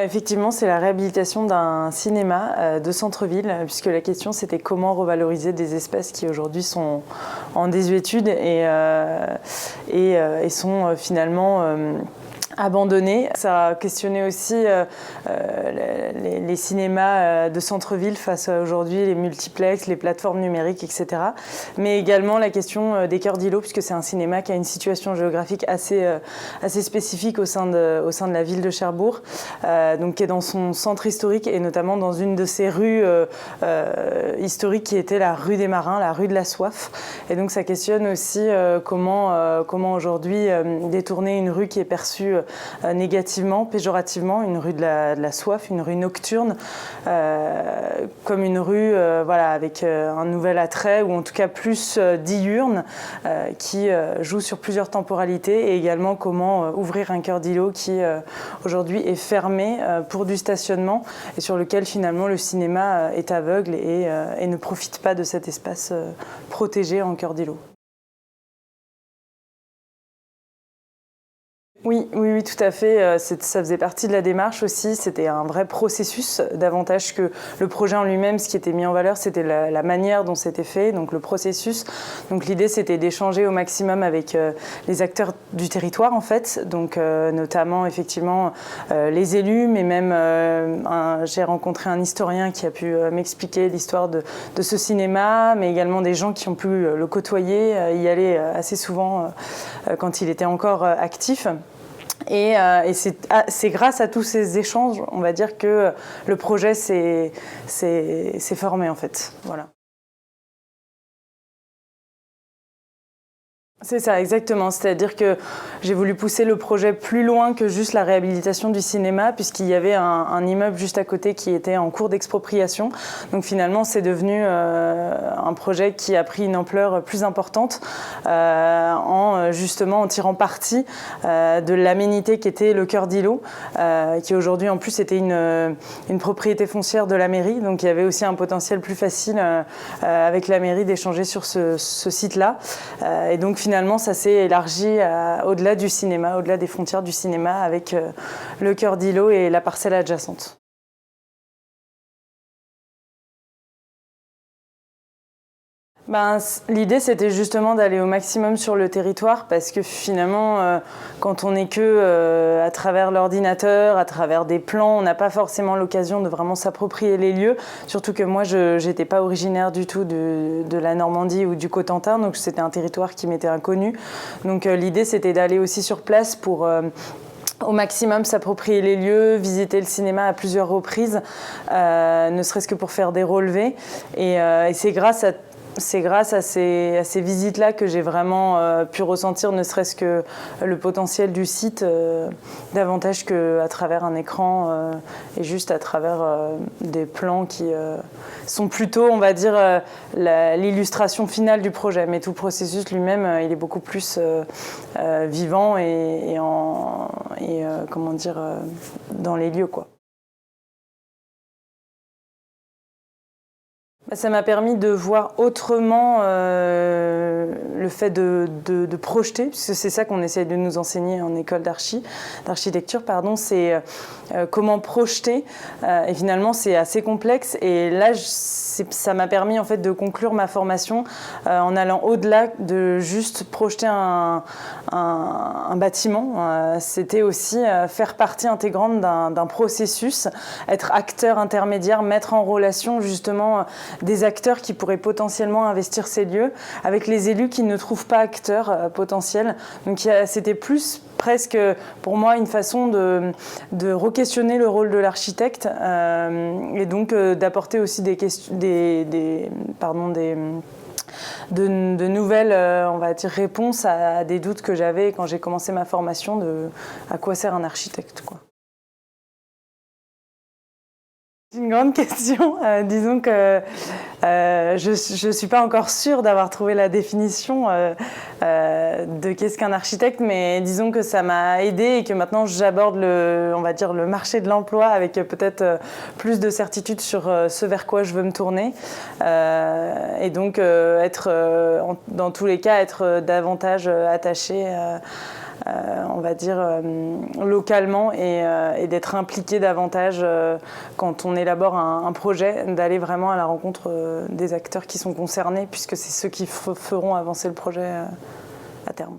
Effectivement, c'est la réhabilitation d'un cinéma de centre-ville, puisque la question c'était comment revaloriser des espaces qui aujourd'hui sont en désuétude et sont finalement abandonnés. Ça a questionné aussi les cinémas de centre-ville face à aujourd'hui les multiplex, les plateformes numériques, etc. Mais également la question des cœurs d'îlots, puisque c'est un cinéma qui a une situation géographique assez spécifique au sein de la ville de Cherbourg, donc qui est dans son centre historique et notamment dans une de ses rues historiques qui était la rue des Marins, la rue de la Soif. Et donc ça questionne aussi comment aujourd'hui détourner une rue qui est perçue négativement, péjorativement, une rue de la soif, une rue nocturne, comme une rue avec un nouvel attrait, ou en tout cas plus diurne, qui joue sur plusieurs temporalités, et également comment ouvrir un cœur d'îlot qui aujourd'hui est fermé pour du stationnement, et sur lequel finalement le cinéma est aveugle et ne profite pas de cet espace protégé en cœur d'îlot. Oui, tout à fait. Ça faisait partie de la démarche aussi. C'était un vrai processus, davantage que le projet en lui-même. Ce qui était mis en valeur, c'était la manière dont c'était fait, donc le processus. Donc l'idée, c'était d'échanger au maximum avec les acteurs du territoire, en fait. Donc notamment, effectivement, les élus, mais même j'ai rencontré un historien qui a pu m'expliquer l'histoire de ce cinéma, mais également des gens qui ont pu le côtoyer, y aller assez souvent quand il était encore actif. Et c'est grâce à tous ces échanges, on va dire, que le projet s'est formé, en fait. Voilà. C'est ça, exactement. C'est-à-dire que j'ai voulu pousser le projet plus loin que juste la réhabilitation du cinéma, puisqu'il y avait un immeuble juste à côté qui était en cours d'expropriation. Donc finalement, c'est devenu un projet qui a pris une ampleur plus importante justement en tirant parti de l'aménité qui était le cœur d'îlot, qui aujourd'hui en plus était une propriété foncière de la mairie. Donc il y avait aussi un potentiel plus facile avec la mairie d'échanger sur ce site-là. Et donc finalement, ça s'est élargi au-delà du cinéma, au-delà des frontières du cinéma, avec le cœur d'îlot et la parcelle adjacente. L'idée, c'était justement d'aller au maximum sur le territoire, parce que finalement, quand on n'est que à travers l'ordinateur, à travers des plans, on n'a pas forcément l'occasion de vraiment s'approprier les lieux. Surtout que moi, je n'étais pas originaire du tout de la Normandie ou du Cotentin, donc c'était un territoire qui m'était inconnu. Donc l'idée, c'était d'aller aussi sur place pour au maximum s'approprier les lieux, visiter le cinéma à plusieurs reprises, ne serait-ce que pour faire des relevés. Et c'est grâce à ces visites-là que j'ai vraiment pu ressentir ne serait-ce que le potentiel du site, davantage qu'à travers un écran et juste à travers des plans qui sont plutôt, on va dire, l'illustration finale du projet. Mais tout le processus lui-même, il est beaucoup plus vivant comment dire, dans les lieux, quoi. Ça m'a permis de voir autrement le fait de projeter, puisque c'est ça qu'on essaye de nous enseigner en école d'architecture, c'est comment projeter. Et finalement, c'est assez complexe. Et là, ça m'a permis en fait de conclure ma formation en allant au-delà de juste projeter un bâtiment. C'était aussi faire partie intégrante d'un processus, être acteur intermédiaire, mettre en relation justement des acteurs qui pourraient potentiellement investir ces lieux avec les élus qui ne trouvent pas acteurs potentiels. Donc c'était plus presque pour moi une façon de re-questionner le rôle de l'architecte et donc d'apporter aussi de nouvelles on va dire, réponses à des doutes que j'avais quand j'ai commencé ma formation de à quoi sert un architecte, quoi. C'est une grande question. Disons que je ne suis pas encore sûre d'avoir trouvé la définition de qu'est-ce qu'un architecte, mais disons que ça m'a aidée et que maintenant j'aborde on va dire, le marché de l'emploi avec peut-être plus de certitude sur ce vers quoi je veux me tourner. Et donc dans tous les cas, être davantage attaché on va dire, localement et d'être impliqué davantage quand on élabore un projet, d'aller vraiment à la rencontre des acteurs qui sont concernés puisque c'est ceux qui feront avancer le projet à terme.